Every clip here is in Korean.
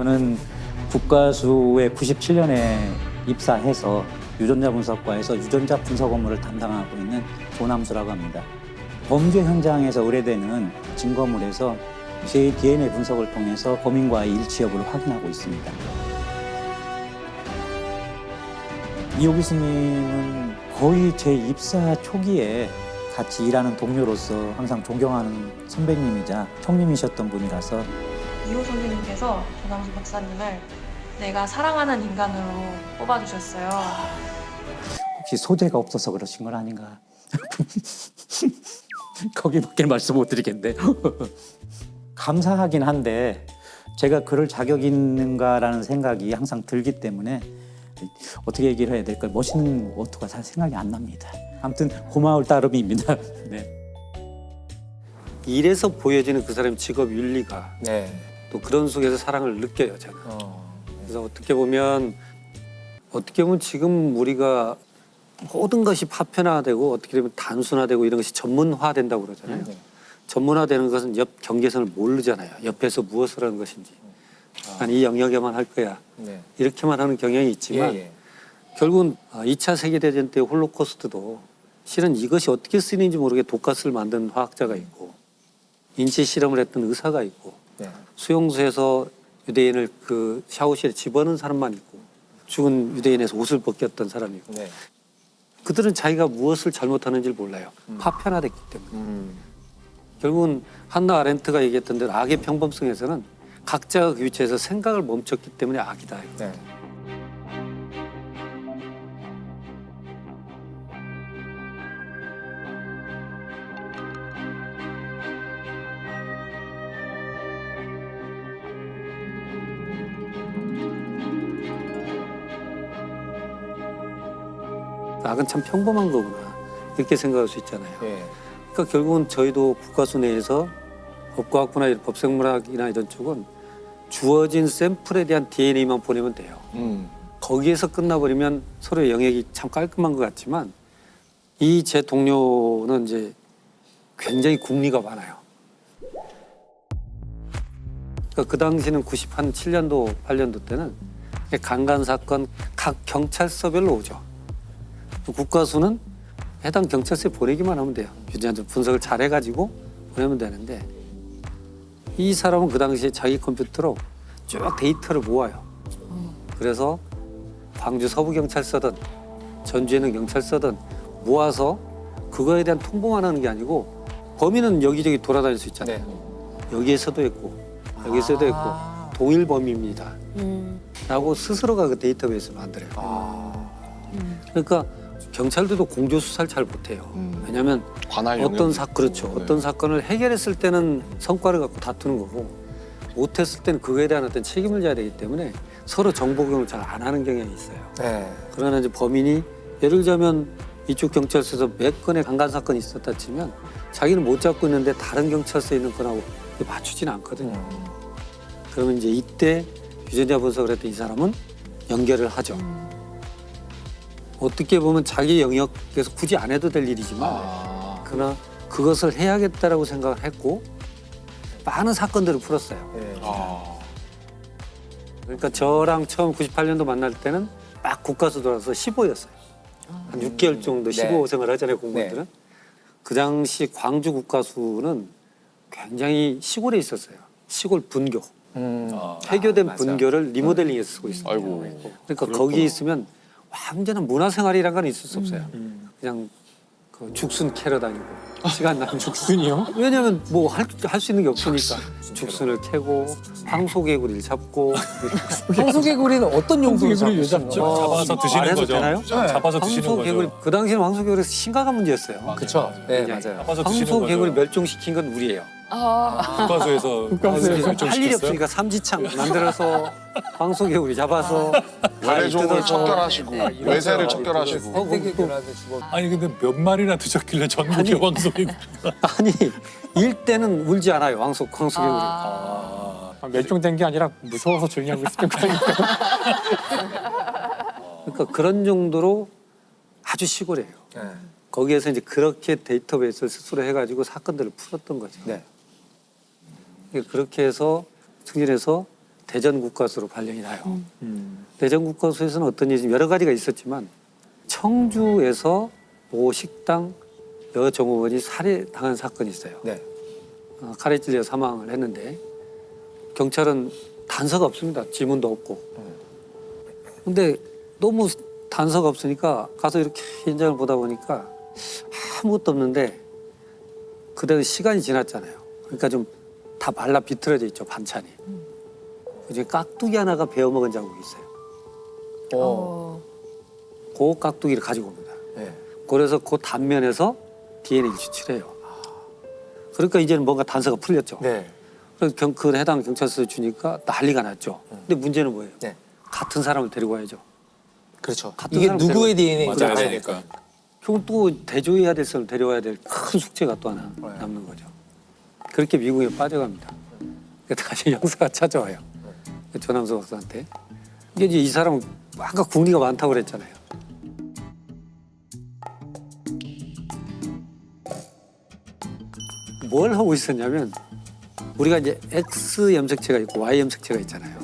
저는 국가수에 97년에 입사해서 유전자 분석과에서 유전자 분석 업무를 담당하고 있는 조남수라고 합니다. 범죄 현장에서 의뢰되는 증거물에서 제 DNA 분석을 통해서 범인과의 일치 여부를 확인하고 있습니다. 이호 교수님은 거의 제 입사 초기에 같이 일하는 동료로서 항상 존경하는 선배님이자 형님이셨던 분이라서 이호 선생님께서 조남수 박사님을 내가 사랑하는 인간으로 뽑아주셨어요. 혹시 소재가 없어서 그러신 건 아닌가? 거기밖에 말씀 못 드리겠는데. 감사하긴 한데 제가 그럴 자격이 있는가라는 생각이 항상 들기 때문에 어떻게 얘기를 해야 될까? 멋있는 어투가 잘 생각이 안 납니다. 아무튼 고마울 따름입니다. 네. 일에서 보여지는 그 사람의 직업 윤리가 네. 또 그런 속에서 사랑을 느껴요, 저는. 그래서 어떻게 보면 지금 우리가 모든 것이 파편화되고 어떻게 되면 단순화되고 이런 것이 전문화된다고 그러잖아요. 전문화되는 것은 옆 경계선을 모르잖아요. 옆에서 무엇을 하는 것인지. 난 이 영역에만 할 거야. 네. 이렇게만 하는 경향이 있지만 결국은 2차 세계대전 때 홀로코스트도 실은 이것이 어떻게 쓰이는지 모르게 독가스를 만든 화학자가 있고 인체 실험을 했던 의사가 있고 수용소에서 유대인을 그 샤워실에 집어넣은 사람만 있고 죽은 유대인에서 옷을 벗겼던 사람이 있고 그들은 자기가 무엇을 잘못하는지를 몰라요. 파편화됐기 때문에. 결국은 한나 아렌트가 얘기했던 대로 악의 평범성에서는 각자가 그 위치에서 생각을 멈췄기 때문에 악이다. 네. 악은 참 평범한 거구나 이렇게 생각할 수 있잖아요. 네. 그러니까 결국은 저희도 국가수 내에서 법과학부나 법생물학이나 이런 쪽은 주어진 샘플에 대한 DNA만 보내면 돼요. 거기에서 끝나버리면 서로의 영역이 참 깔끔한 것 같지만 이 제 동료는 이제 굉장히 궁리가 많아요. 그러니까 그 당시는 97년도, 8년도 때는 강간 사건 각 경찰서별로 오죠. 국가수는 해당 경찰서에 보내기만 하면 돼요. 유전자 분석을 잘 해가지고 보내면 되는데 이 사람은 그 당시에 자기 컴퓨터로 쭉 데이터를 모아요. 그래서 광주 서부경찰서든 전주에는 경찰서든 모아서 그거에 대한 통보만 하는 게 아니고 범인은 여기저기 돌아다닐 수 있잖아요. 여기에서도 있고 여기서도 있고 동일 범인입니다. 라고 스스로가 그 데이터베이스를 만들어요. 그러니까 경찰들도 공조 수사를 잘 못해요. 왜냐하면 어떤 사건을 해결했을 때는 성과를 갖고 다투는 거고 못했을 때는 그거에 대한 어떤 책임을 져야 되기 때문에 서로 정보 공유를 잘 안 하는 경향이 있어요. 네. 그러나 이제 범인이 예를 들자면 이쪽 경찰서에서 몇 건의 강간 사건이 있었다 치면 자기는 못 잡고 있는데 다른 경찰서에 있는 건하고 맞추지는 않거든요. 그러면 이제 이때 유전자 분석을 했던 이 사람은 연결을 하죠. 어떻게 보면 자기 영역에서 굳이 안 해도 될 일이지만 그러나 그것을 해야겠다라고 생각을 했고 많은 사건들을 풀었어요. 그러니까 저랑 처음 98년도 만날 때는 막 국가수 돌아서 15였어요. 한 6개월 정도 15 생활을 하잖아요, 공무원들은. 그 당시 광주 국가수는 굉장히 시골에 있었어요. 시골 분교. 폐교된 분교를 리모델링해서 쓰고 있어요. 그러니까 거기 있으면 완전한 문화생활이란 건 있을 수 없어요. 그냥 그 죽순 캐러 다니고 시간 나면 죽순이요? 왜냐면 뭐 할 수 있는 게 없으니까 죽순을 캐고 황소개구리를 잡고 황소개구리는 어떤 용도로 잡죠? 잡아서 드시는 말해도 거죠. 되나요? 잡아서 드시는 황소개구리 거죠. 그 당시에는 황소개구리 심각한 문제였어요. 그렇죠. 네, 굉장히. 맞아요. 잡아서 드시는 황소개구리 거죠. 멸종시킨 건 우리예요. 국가수에서 할 일이 없으니까 삼지창 만들어서 황소개구리 잡아서 외래종을 척결하시고 외세를 척결하시고 아니 근데 몇 마리나 드셨길래 전국의 황소개구리. 아니 일대는 울지 않아요. 황소개구리. 멸종된 게 아니라 무서워서 조용히 하고 있을 거니까. 그러니까 그런 정도로 아주 시골이에요. 거기에서 이제 그렇게 데이터베이스를 스스로 해가지고 사건들을 풀었던 거죠. 그렇게 해서 승진해서 대전 국과수로 발령이 나요. 대전 국과수에서는 어떤 일이 여러 가지가 있었지만 청주에서 모 식당 여 종업원이 살해당한 사건이 있어요. 네. 칼에 찔려 사망을 했는데 경찰은 단서가 없습니다. 지문도 없고. 근데 너무 단서가 없으니까 가서 이렇게 현장을 보다 보니까 아무것도 없는데 그대로 시간이 지났잖아요. 그러니까 좀 다 말라 비틀어져 있죠, 반찬이. 그중에 깍두기 하나가 베어먹은 자국이 있어요. 그 깍두기를 가지고 옵니다. 네. 그래서 그 단면에서 DNA를 추출해요. 그러니까 이제는 뭔가 단서가 풀렸죠. 네. 그래서 그 해당 경찰서에 주니까 난리가 났죠. 근데 문제는 뭐예요? 네. 같은 사람을 데리고 와야죠. 그렇죠. 같은 이게 사람 누구의 DNA인지 맞아야 알아야 되니까. 되니까. 결국 또 대조해야 될 사람을 데려와야 될 큰 숙제가 또 하나 남는 거죠. 그렇게 미국에 빠져갑니다. 그러니까 다시 형사가 찾아와요. 조남수 박사한테. 이게 이제 이 사람은 아까 국리가 많다고 그랬잖아요. 뭘 하고 있었냐면 우리가 이제 X 염색체가 있고 Y 염색체가 있잖아요.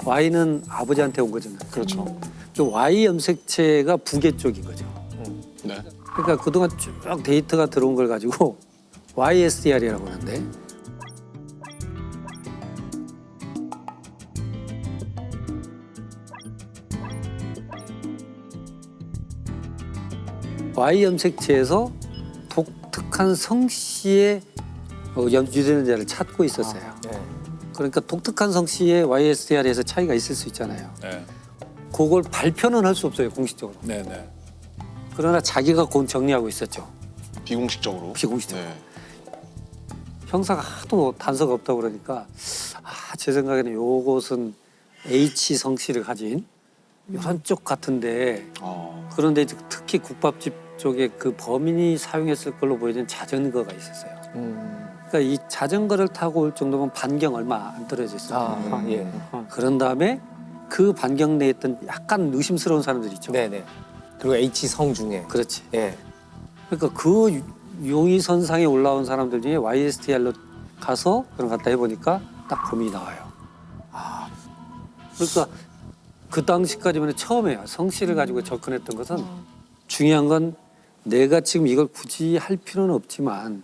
Y는 아버지한테 온 거잖아요. 그렇죠. 그 Y 염색체가 부계 쪽인 거죠. 네. 그러니까 그동안 쭉 데이터가 들어온 걸 가지고 YSDR이라고 하는데 Y 염색체에서 독특한 성씨의 유전자를 찾고 있었어요. 네. 그러니까 독특한 성씨의 YSDR에서 차이가 있을 수 있잖아요. 네. 그걸 발표는 할 수 없어요, 공식적으로. 네네. 그러나 자기가 곧 정리하고 있었죠, 비공식적으로. 비공식적으로. 네. 형사가 하도 단서가 없다고 그러니까 제 생각에는 요것은 H 성씨를 가진 이런 쪽 같은데 그런데 이제 특히 국밥집 쪽에 그 범인이 사용했을 걸로 보이는 자전거가 있었어요. 그러니까 이 자전거를 타고 올 정도면 반경 얼마 안 떨어져 있어요. 예. 그런 다음에 그 반경 내에 있던 약간 의심스러운 사람들 있죠. 네네. 그리고 H 성 중에. 그렇지. 예. 그러니까 그 용의선상에 올라온 사람들 중에 YSTR로 가서 그런 거 갖다 해보니까 딱 범인이 나와요. 그러니까 그 당시까지만 처음에요. 성씨를 가지고 접근했던 것은 중요한 건 내가 지금 이걸 굳이 할 필요는 없지만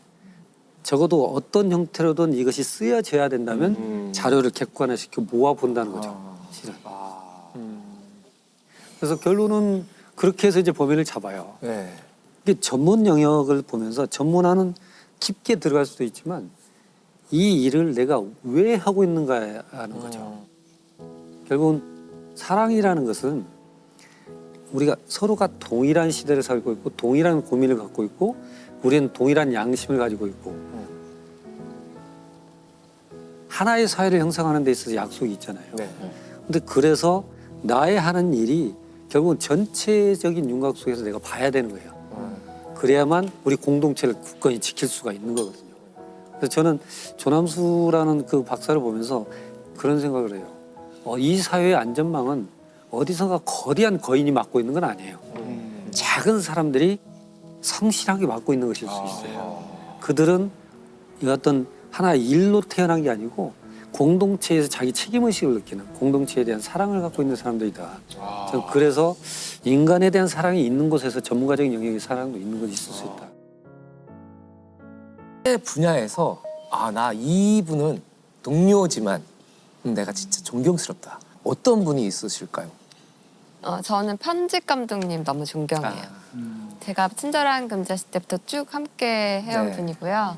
적어도 어떤 형태로든 이것이 쓰여져야 된다면 자료를 객관화시켜 모아본다는 거죠. 실은. 그래서 결론은 그렇게 해서 이제 범인을 잡아요. 네. 이게 전문 영역을 보면서 전문화는 깊게 들어갈 수도 있지만 이 일을 내가 왜 하고 있는가 하는 거죠. 결국은 사랑이라는 것은 우리가 서로가 동일한 시대를 살고 있고 동일한 고민을 갖고 있고 우리는 동일한 양심을 가지고 있고 하나의 사회를 형성하는 데 있어서 약속이 있잖아요. 네. 근데 그래서 나의 하는 일이 결국은 전체적인 윤곽 속에서 내가 봐야 되는 거예요. 그래야만 우리 공동체를 굳건히 지킬 수가 있는 거거든요. 그래서 저는 조남수라는 그 박사를 보면서 그런 생각을 해요. 이 사회의 안전망은 어디선가 거대한 거인이 맡고 있는 건 아니에요. 작은 사람들이 성실하게 맡고 있는 것일 수 있어요. 그들은 이 어떤 하나의 일로 태어난 게 아니고 공동체에서 자기 책임의식을 느끼는 공동체에 대한 사랑을 갖고 있는 사람들이다. 저는 그래서 인간에 대한 사랑이 있는 곳에서 전문가적인 영역의 사랑도 있는 곳이 있을 수 있다. 분야에서 나 이분은 동료지만 내가 진짜 존경스럽다. 어떤 분이 있으실까요? 저는 편집 감독님 너무 존경해요. 제가 친절한 금자씨 때부터 쭉 함께 해온 네. 분이고요.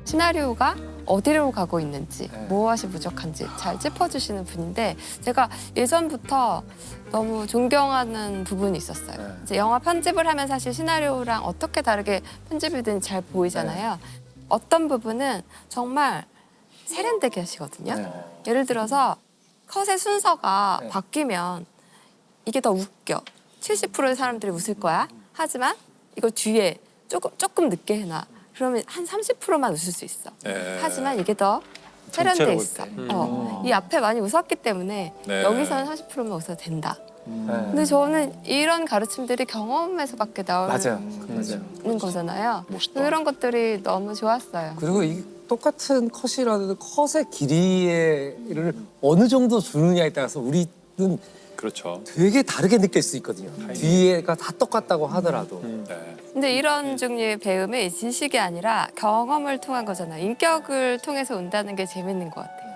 시나리오가 어디로 가고 있는지, 네. 무엇이 부족한지 잘 짚어주시는 분인데 제가 예전부터 너무 존경하는 부분이 있었어요. 네. 이제 영화 편집을 하면 사실 시나리오랑 어떻게 다르게 편집이 되는지 잘 보이잖아요. 어떤 부분은 정말 세련되게 하시거든요. 네. 예를 들어서 컷의 순서가 네. 바뀌면 이게 더 웃겨. 70%의 사람들이 웃을 거야. 하지만 이거 뒤에 조금 늦게 해놔. 그러면 한 30%만 웃을 수 있어. 네. 하지만 이게 더 세련돼 전체로 볼 있어. 때. 이 앞에 많이 웃었기 때문에 네. 여기서는 40%만 웃어도 된다. 근데 저는 이런 가르침들이 경험에서밖에 나올 맞아요. 는 거잖아요. 멋있다. 그런 것들이 너무 좋았어요. 그리고 이 똑같은 컷이라도 컷의 길이를 어느 정도 주느냐에 따라서 우리는 그렇죠. 되게 다르게 느낄 수 있거든요. 뒤에가 다 똑같다고 하더라도. 네. 근데 이런 종류의 배움이 지식이 아니라 경험을 통한 거잖아요. 인격을 통해서 온다는 게 재밌는 것 같아요.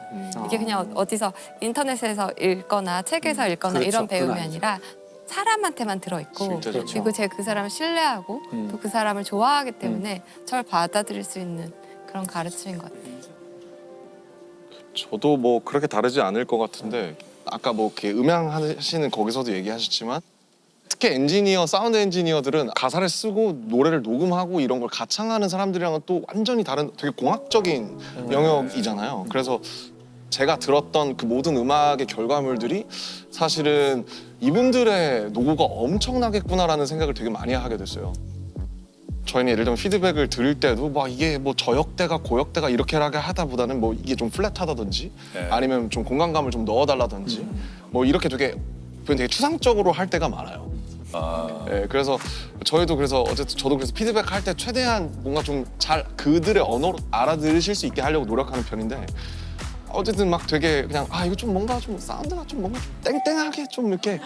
이게 그냥 어디서 인터넷에서 읽거나 책에서 읽거나 그렇죠. 이런 배움이 그건 아니죠. 아니라 사람한테만 들어있고 실제적으로. 그리고 제가 그 사람을 신뢰하고 또 그 사람을 좋아하기 때문에 저를 받아들일 수 있는 그런 가르침인 것 같아요. 저도 뭐 그렇게 다르지 않을 것 같은데 아까 뭐 이렇게 음향 하시는 거기서도 얘기하셨지만 특히 엔지니어, 사운드 엔지니어들은 가사를 쓰고 노래를 녹음하고 이런 걸 가창하는 사람들이랑은 또 완전히 다른 되게 공학적인 영역이잖아요. 그래서 제가 들었던 그 모든 음악의 결과물들이 사실은 이분들의 노고가 엄청나겠구나라는 생각을 되게 많이 하게 됐어요. 저희는 예를 들면 피드백을 들을 때도 막 이게 뭐 저역대가 고역대가 이렇게 하다보다는 뭐 이게 좀 플랫하다든지 네. 아니면 좀 공간감을 좀 넣어달라든지 뭐 이렇게 되게 추상적으로 할 때가 많아요. 아, 예, 그래서 저희도 그래서 어쨌든 저도 그래서 피드백 할 때 최대한 뭔가 좀 잘 그들의 언어로 알아들으실 수 있게 하려고 노력하는 편인데 어쨌든 막 되게 그냥 아 이거 좀 뭔가 좀 사운드가 좀 뭔가 좀 땡땡하게 좀 이렇게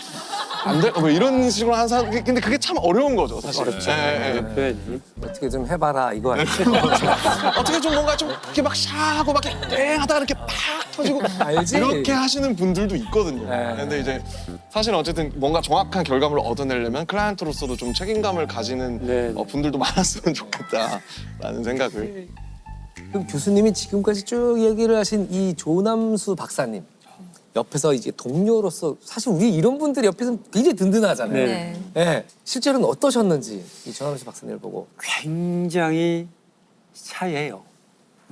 안 돼? 뭐 이런 식으로 하는 사람 근데 그게 참 어려운 거죠 사실. 어렵죠. 예, 예. 표현이. 어떻게 좀 해봐라 이거 아니에요? 어떻게 좀 뭔가 좀 이렇게 막 샤하고 막 이렇게 땡 하다가 이렇게 팍 터지고 알지? 이렇게 하시는 분들도 있거든요. 네. 근데 이제 사실은 어쨌든 뭔가 정확한 결과물을 얻어내려면 클라이언트로서도 좀 책임감을 가지는 네. 분들도 많았으면 좋겠다라는 생각을. 그럼 교수님이 지금까지 쭉 얘기를 하신 이 조남수 박사님 옆에서 이제 동료로서 사실 우리 이런 분들이 옆에서 굉장히 든든하잖아요. 네. 네. 실제로는 어떠셨는지 이 조남수 박사님을 보고. 굉장히 샤이해요.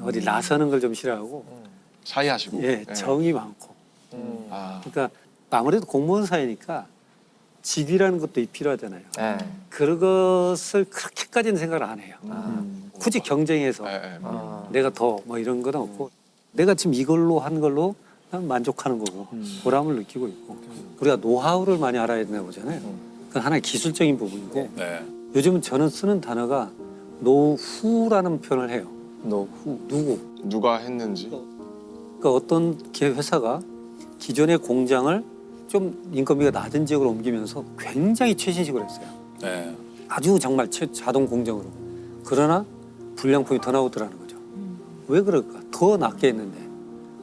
어디 나서는 걸 좀 싫어하고 샤이하시고. 예, 정이 많고. 아, 그러니까 아무래도 공무원 사회니까 직위라는 것도 필요하잖아요. 네. 그것을 그렇게까지는 생각을 안 해요. 굳이 경쟁해서 예, 예. 내가 더 뭐 이런 건 없고 내가 지금 이걸로 한 걸로 난 만족하는 거고 보람을 느끼고 있고 우리가 노하우를 많이 알아야 된다고 보잖아요. 그건 하나의 기술적인 부분이고 네. 요즘은 저는 쓰는 단어가 노후라는 표현을 해요. 노후. 누구? 누가 했는지. 그러니까 어떤 회사가 기존의 공장을 좀 인건비가 낮은 지역으로 옮기면서 굉장히 최신식으로 했어요. 네. 아주 정말 자동 공정으로. 그러나 불량품이 더 나오더라는 거죠. 왜 그럴까? 더 낮게 했는데.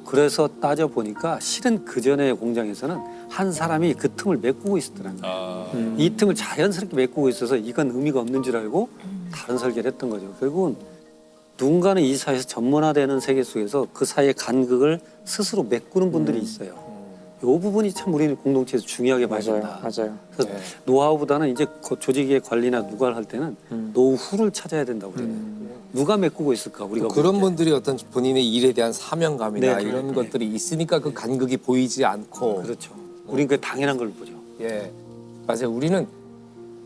그래서 따져보니까 실은 그전의 공장에서는 한 사람이 그 틈을 메꾸고 있었더라는 거예요. 아, 이 틈을 자연스럽게 메꾸고 있어서 이건 의미가 없는 줄 알고 다른 설계를 했던 거죠. 결국은 누군가는 이 사회에서 전문화되는 세계 속에서 그 사이의 간극을 스스로 메꾸는 분들이 있어요. 이 부분이 참 우리는 공동체에서 중요하게 봐야 된다. 맞아요. 그래서 노하우보다는 이제 조직의 관리나 누가를 할 때는 노후를 찾아야 된다고 그래요. 누가 메꾸고 있을까 우리가 볼 그런 때. 분들이 어떤 본인의 일에 대한 사명감이나 네, 이런 네. 것들이 있으니까 그 간극이 보이지 않고. 그렇죠. 우리는 그 당연한 걸 보죠. 예, 맞아요. 우리는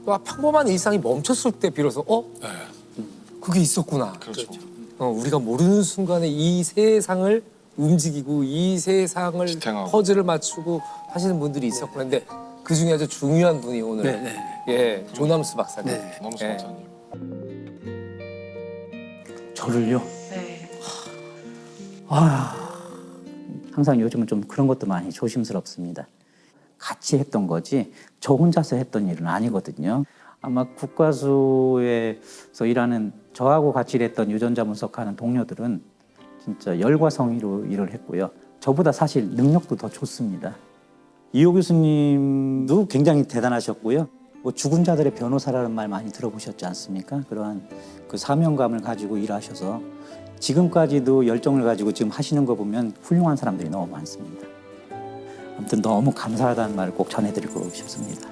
와, 평범한 일상이 멈췄을 때 비로소 네. 그게 있었구나. 그렇죠. 우리가 모르는 순간에 이 세상을 움직이고 이 세상을 지탱하고. 퍼즐을 맞추고 하시는 분들이 있었구나. 근데 그 중에 아주 중요한 분이 오늘 네. 예, 조남수 박사님. 네. 너무 예. 감사합니다. 저를요? 네. 항상 요즘은 좀 그런 것도 많이 조심스럽습니다. 같이 했던 거지 저 혼자서 했던 일은 아니거든요. 아마 국과수에서 일하는 저하고 같이 일했던 유전자 분석하는 동료들은 진짜 열과 성의로 일을 했고요. 저보다 사실 능력도 더 좋습니다. 이호 교수님도 굉장히 대단하셨고요. 뭐 죽은 자들의 변호사라는 말 많이 들어보셨지 않습니까? 그러한 그 사명감을 가지고 일하셔서 지금까지도 열정을 가지고 지금 하시는 거 보면 훌륭한 사람들이 너무 많습니다. 아무튼 너무 감사하다는 말을 꼭 전해드리고 싶습니다.